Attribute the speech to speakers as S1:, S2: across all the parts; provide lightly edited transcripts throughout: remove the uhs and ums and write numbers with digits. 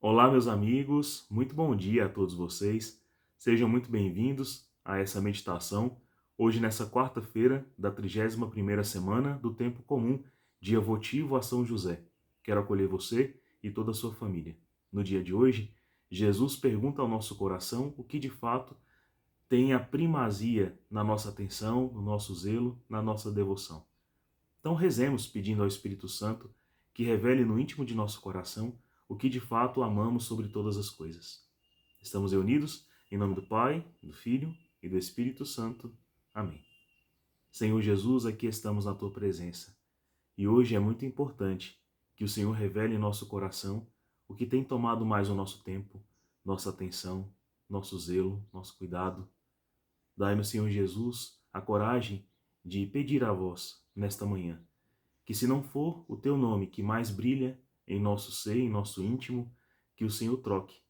S1: Olá, meus amigos, muito bom dia a todos vocês. Sejam muito bem-vindos a essa meditação, hoje nessa quarta-feira da 31ª semana do Tempo Comum, dia votivo a São José. Quero acolher você e toda a sua família. No dia de hoje, Jesus pergunta ao nosso coração o que de fato tem a primazia na nossa atenção, no nosso zelo, na nossa devoção. Então rezemos pedindo ao Espírito Santo que revele no íntimo de nosso coração o que de fato amamos sobre todas as coisas. Estamos reunidos em nome do Pai, do Filho e do Espírito Santo. Amém. Senhor Jesus, aqui estamos na Tua presença. E hoje é muito importante que o Senhor revele em nosso coração o que tem tomado mais o nosso tempo, nossa atenção, nosso zelo, nosso cuidado. Dai-nos, Senhor Jesus, a coragem de pedir a vós nesta manhã que, se não for o teu nome que mais brilha em nosso ser, em nosso íntimo, que o Senhor troque,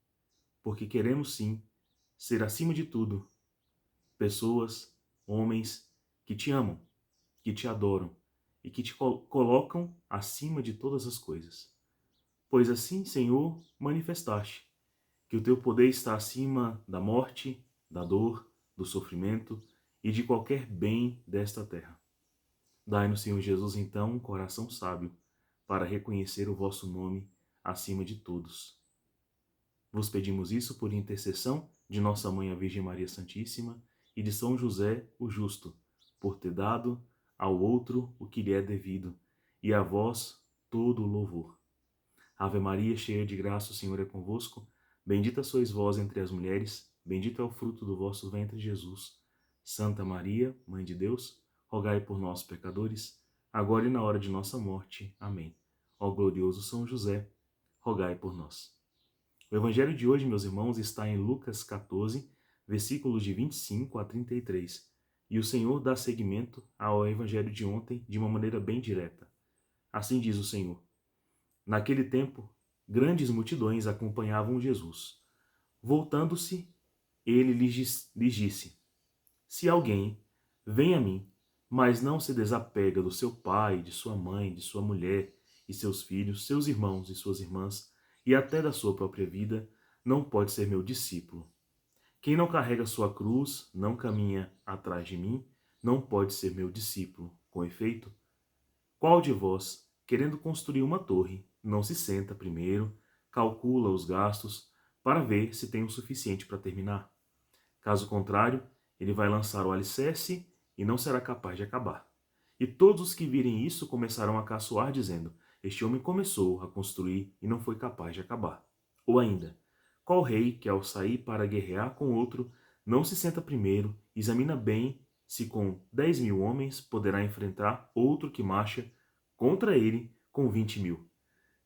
S1: porque queremos sim ser, acima de tudo, pessoas, homens que te amam, que te adoram e que te colocam acima de todas as coisas. Pois assim, Senhor, manifestaste que o teu poder está acima da morte, da dor, do sofrimento e de qualquer bem desta terra. Dai-nos, Senhor Jesus, então, um coração sábio para reconhecer o vosso nome acima de todos. Vos pedimos isso por intercessão de nossa Mãe, a Virgem Maria Santíssima, e de São José, o Justo, por ter dado ao outro o que lhe é devido, e a vós todo o louvor. Ave Maria, cheia de graça, o Senhor é convosco. Bendita sois vós entre as mulheres, bendito é o fruto do vosso ventre, Jesus. Santa Maria, Mãe de Deus, rogai por nós, pecadores, agora e na hora de nossa morte. Amém. Ó glorioso São José, rogai por nós. O evangelho de hoje, meus irmãos, está em Lucas 14, versículos de 25 a 33. E o Senhor dá seguimento ao evangelho de ontem de uma maneira bem direta. Assim diz o Senhor: naquele tempo, grandes multidões acompanhavam Jesus. Voltando-se, ele lhes disse: se alguém vem a mim, mas não se desapega do seu pai, de sua mãe, de sua mulher e seus filhos, seus irmãos e suas irmãs, e até da sua própria vida, não pode ser meu discípulo. Quem não carrega sua cruz, não caminha atrás de mim, não pode ser meu discípulo. Com efeito, qual de vós, querendo construir uma torre, não se senta primeiro, calcula os gastos, para ver se tem o suficiente para terminar? Caso contrário, ele vai lançar o alicerce e não será capaz de acabar. E todos os que virem isso começarão a caçoar, dizendo: este homem começou a construir e não foi capaz de acabar. Ou ainda, qual rei que, ao sair para guerrear com outro, não se senta primeiro, examina bem se com 10.000 homens poderá enfrentar outro que marcha contra ele com 20.000?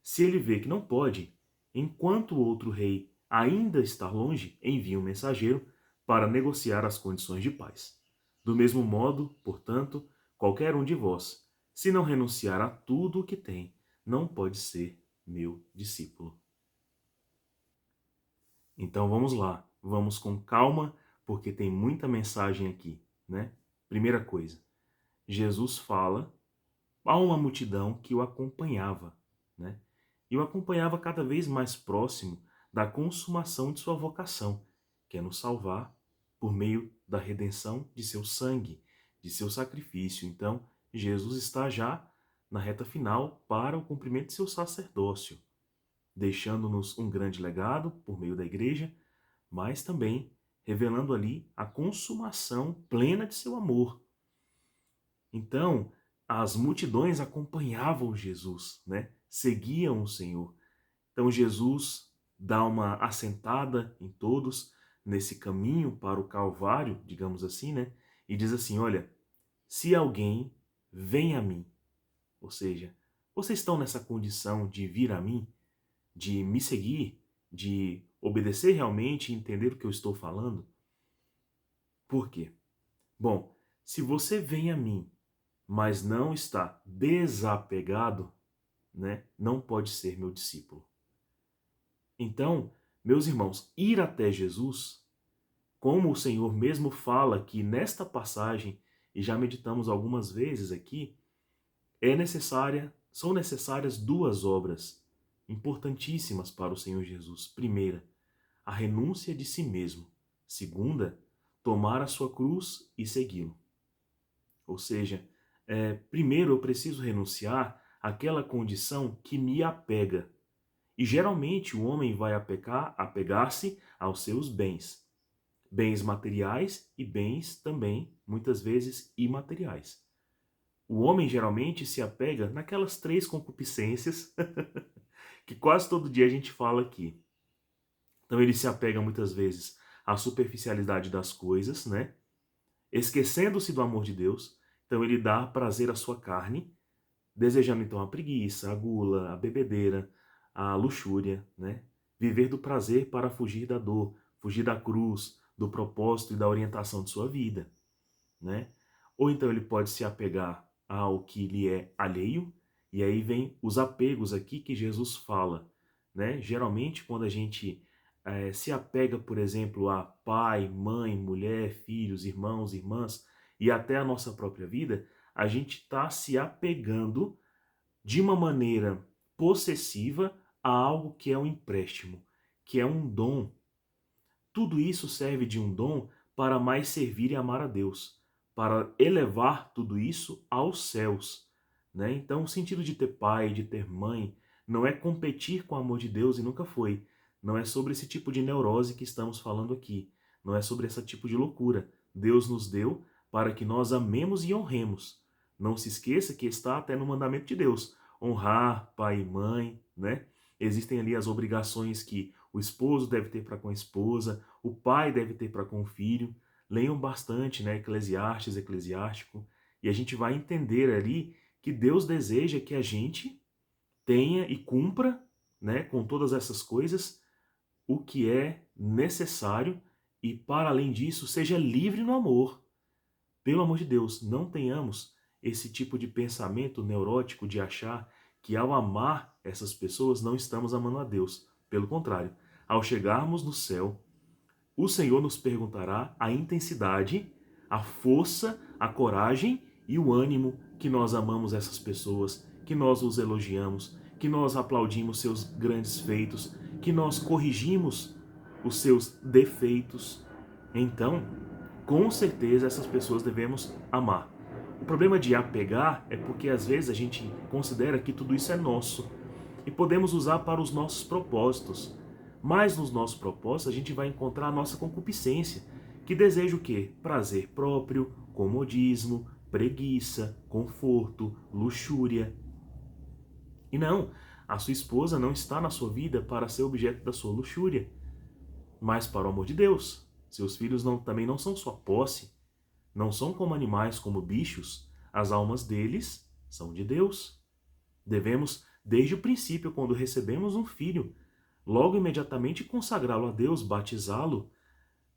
S1: Se ele vê que não pode, enquanto o outro rei ainda está longe, envia um mensageiro para negociar as condições de paz. Do mesmo modo, portanto, qualquer um de vós, se não renunciar a tudo o que tem, não pode ser meu discípulo. Então vamos lá, vamos com calma, porque tem muita mensagem aqui, né? Primeira coisa, Jesus fala a uma multidão que o acompanhava, né? E o acompanhava cada vez mais próximo da consumação de sua vocação, que é nos salvar por meio da redenção de seu sangue, de seu sacrifício. Então, Jesus está já na reta final para o cumprimento de seu sacerdócio, deixando-nos um grande legado por meio da igreja, mas também revelando ali a consumação plena de seu amor. Então, as multidões acompanhavam Jesus, né? Seguiam o Senhor. Então, Jesus dá uma assentada em todos nesse caminho para o Calvário, digamos assim, né? E diz assim: olha, se alguém vem a mim, ou seja, vocês estão nessa condição de vir a mim, de me seguir, de obedecer realmente e entender o que eu estou falando? Por quê? Bom, se você vem a mim, mas não está desapegado, né, não pode ser meu discípulo. Então, meus irmãos, ir até Jesus, como o Senhor mesmo fala que nesta passagem, e já meditamos algumas vezes aqui, são necessárias duas obras. importantíssimas para o Senhor Jesus. Primeira, a renúncia de si mesmo. Segunda, tomar a sua cruz e segui-lo. Ou seja, primeiro eu preciso renunciar àquela condição que me apega. E geralmente o homem vai apegar-se aos seus bens. Bens materiais e bens também, muitas vezes, imateriais. O homem geralmente se apega naquelas três concupiscências que quase todo dia a gente fala aqui. Então ele se apega muitas vezes à superficialidade das coisas, né? Esquecendo-se do amor de Deus. Então ele dá prazer à sua carne, desejando então a preguiça, a gula, a bebedeira, a luxúria, né? Viver do prazer para fugir da dor, fugir da cruz, do propósito e da orientação de sua vida, né? Ou então ele pode se apegar ao que lhe é alheio, e aí vem os apegos aqui que Jesus fala, né? Geralmente quando a gente se apega, por exemplo, a pai, mãe, mulher, filhos, irmãos, irmãs e até a nossa própria vida, a gente está se apegando de uma maneira possessiva a algo que é um empréstimo, que é um dom. Tudo isso serve de um dom para mais servir e amar a Deus, para elevar tudo isso aos céus, né? Então, o sentido de ter pai, de ter mãe, não é competir com o amor de Deus e nunca foi. Não é sobre esse tipo de neurose que estamos falando aqui. Não é sobre esse tipo de loucura. Deus nos deu para que nós amemos e honremos. Não se esqueça que está até no mandamento de Deus. Honrar pai e mãe, né? Existem ali as obrigações que o esposo deve ter para com a esposa, o pai deve ter para com o filho. Leiam bastante, né? Eclesiastes, Eclesiástico, e a gente vai entender ali que Deus deseja que a gente tenha e cumpra, né, com todas essas coisas, o que é necessário e, para além disso, seja livre no amor. Pelo amor de Deus, não tenhamos esse tipo de pensamento neurótico de achar que ao amar essas pessoas não estamos amando a Deus. Pelo contrário, ao chegarmos no céu, o Senhor nos perguntará a intensidade, a força, a coragem e o ânimo que nós amamos essas pessoas, que nós os elogiamos, que nós aplaudimos seus grandes feitos, que nós corrigimos os seus defeitos. Então, com certeza essas pessoas devemos amar. O problema de apegar é porque às vezes a gente considera que tudo isso é nosso e podemos usar para os nossos propósitos. Mas nos nossos propósitos a gente vai encontrar a nossa concupiscência, que deseja o quê? Prazer próprio, comodismo, preguiça, conforto, luxúria. E não, a sua esposa não está na sua vida para ser objeto da sua luxúria, mas para o amor de Deus. Seus filhos também não são sua posse, não são como animais, como bichos. As almas deles são de Deus. Devemos, desde o princípio, quando recebemos um filho, logo imediatamente consagrá-lo a Deus, batizá-lo,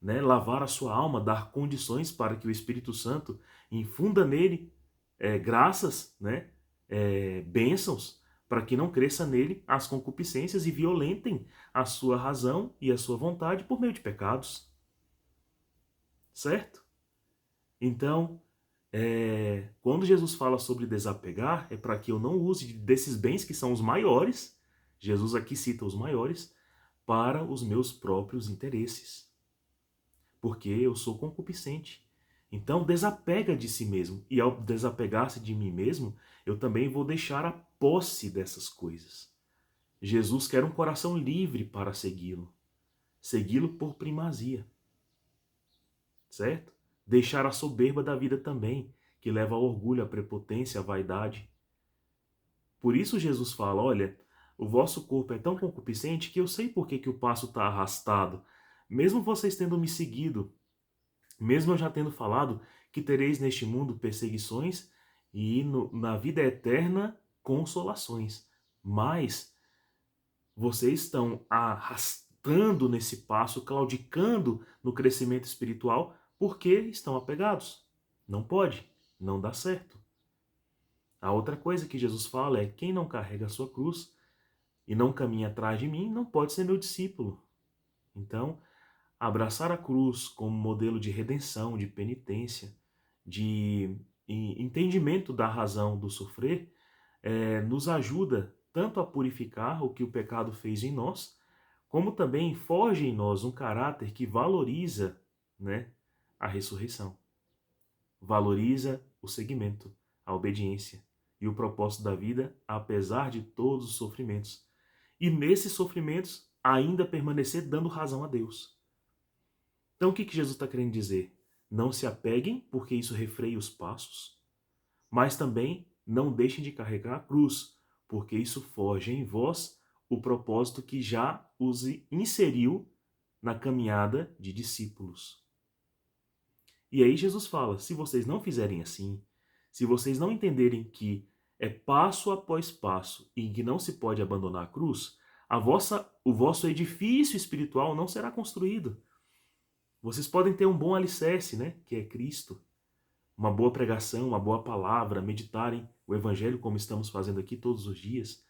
S1: né, lavar a sua alma, dar condições para que o Espírito Santo infunda nele graças, né, bênçãos, para que não cresça nele as concupiscências e violentem a sua razão e a sua vontade por meio de pecados. Certo? Então, quando Jesus fala sobre desapegar, é para que eu não use desses bens que são os maiores, Jesus aqui cita os maiores, para os meus próprios interesses. Porque eu sou concupiscente. Então, desapega de si mesmo. E ao desapegar-se de mim mesmo, eu também vou deixar a posse dessas coisas. Jesus quer um coração livre para segui-lo. Segui-lo por primazia. Certo? Deixar a soberba da vida também, que leva ao orgulho, à prepotência, à vaidade. Por isso Jesus fala, olha, o vosso corpo é tão concupiscente que eu sei por que o passo está arrastado. Mesmo vocês tendo me seguido, mesmo eu já tendo falado que tereis neste mundo perseguições e na vida eterna consolações. Mas vocês estão arrastando nesse passo, claudicando no crescimento espiritual, porque estão apegados. Não pode, não dá certo. A outra coisa que Jesus fala é: quem não carrega a sua cruz e não caminha atrás de mim, não pode ser meu discípulo. Então, abraçar a cruz como modelo de redenção, de penitência, de entendimento da razão do sofrer, nos ajuda tanto a purificar o que o pecado fez em nós, como também forja em nós um caráter que valoriza, né, a ressurreição. Valoriza o seguimento, a obediência e o propósito da vida, apesar de todos os sofrimentos. E nesses sofrimentos, ainda permanecer dando razão a Deus. Então, o que Jesus está querendo dizer? Não se apeguem, porque isso refreia os passos, mas também não deixem de carregar a cruz, porque isso forja em vós o propósito que já os inseriu na caminhada de discípulos. E aí Jesus fala, se vocês não fizerem assim, se vocês não entenderem que é passo após passo e que não se pode abandonar a cruz, o vosso edifício espiritual não será construído. Vocês podem ter um bom alicerce, né, que é Cristo, uma boa pregação, uma boa palavra, meditarem o Evangelho como estamos fazendo aqui todos os dias,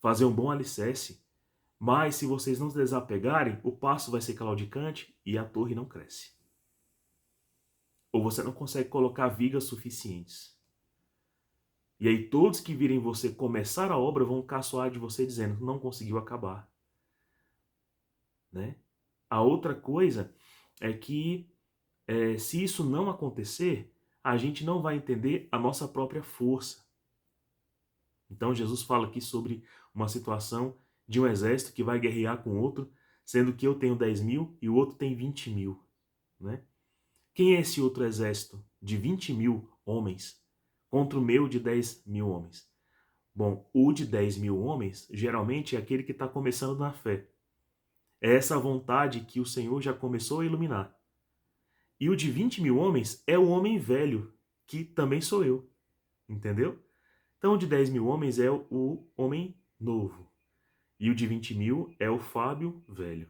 S1: fazer um bom alicerce. Mas se vocês não se desapegarem, o passo vai ser claudicante e a torre não cresce. Ou você não consegue colocar vigas suficientes. E aí todos que virem você começar a obra vão caçoar de você dizendo, não conseguiu acabar. Né? A outra coisa é que se isso não acontecer, a gente não vai entender a nossa própria força. Então Jesus fala aqui sobre uma situação de um exército que vai guerrear com outro, sendo que eu tenho 10.000 e o outro tem 20.000. Né? Quem é esse outro exército de 20.000 homens contra o meu de 10.000 homens? Bom, o de 10.000 homens geralmente é aquele que está começando na fé. É essa vontade que o Senhor já começou a iluminar. E o de 20.000 homens é o homem velho, que também sou eu. Entendeu? Então o de 10.000 homens é o homem novo. E o de 20.000 é o Fábio velho.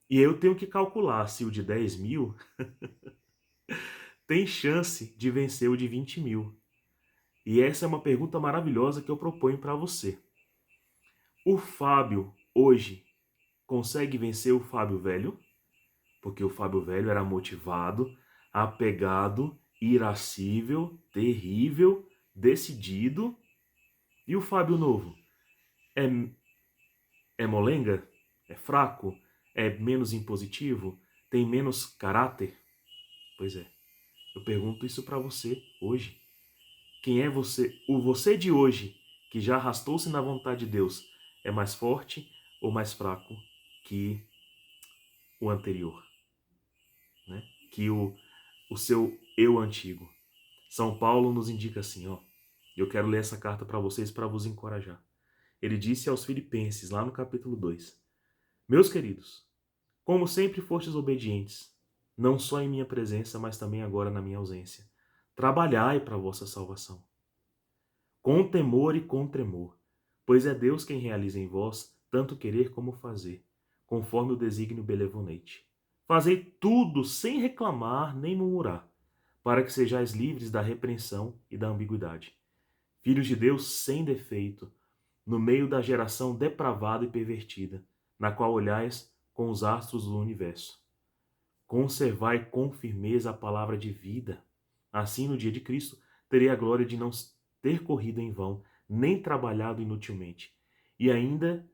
S1: E eu tenho que calcular se o de 10.000 tem chance de vencer o de 20.000. E essa é uma pergunta maravilhosa que eu proponho para você. O Fábio, hoje, consegue vencer o Fábio velho? Porque o Fábio velho era motivado, apegado, irascível, terrível, decidido. E o Fábio novo? É molenga? É fraco? É menos impositivo? Tem menos caráter? Pois é. Eu pergunto isso para você hoje. Quem é você? O você de hoje, que já arrastou-se na vontade de Deus, é mais forte ou mais fraco que o anterior? Né? Que o seu eu antigo. São Paulo nos indica assim, ó. Eu quero ler essa carta para vocês para vos encorajar. Ele disse aos Filipenses, lá no capítulo 2: Meus queridos, como sempre fostes obedientes, não só em minha presença, mas também agora na minha ausência, trabalhai para a vossa salvação, com temor e com tremor, pois é Deus quem realiza em vós tanto querer como fazer, conforme o desígnio benevolente. Fazei tudo sem reclamar nem murmurar, para que sejais livres da repreensão e da ambiguidade. Filhos de Deus sem defeito, no meio da geração depravada e pervertida, na qual olhais com os astros do universo. Conservai com firmeza a palavra de vida. Assim, no dia de Cristo, terei a glória de não ter corrido em vão, nem trabalhado inutilmente. E ainda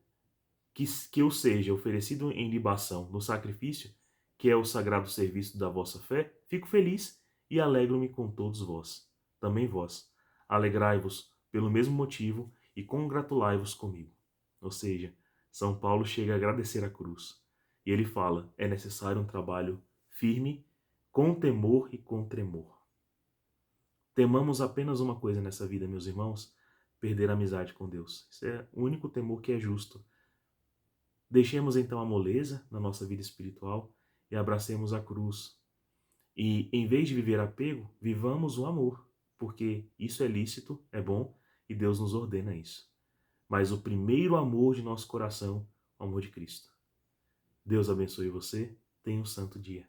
S1: que eu seja oferecido em libação no sacrifício, que é o sagrado serviço da vossa fé, fico feliz e alegro-me com todos vós. Também vós. Alegrai-vos pelo mesmo motivo e congratulai-vos comigo. Ou seja, São Paulo chega a agradecer a cruz. E ele fala, é necessário um trabalho firme, com temor e com tremor. Temamos apenas uma coisa nessa vida, meus irmãos, perder a amizade com Deus. Esse é o único temor que é justo. Deixemos então a moleza na nossa vida espiritual e abracemos a cruz. E em vez de viver apego, vivamos o amor, porque isso é lícito, é bom e Deus nos ordena isso. Mas o primeiro amor de nosso coração, o amor de Cristo. Deus abençoe você. Tenha um santo dia.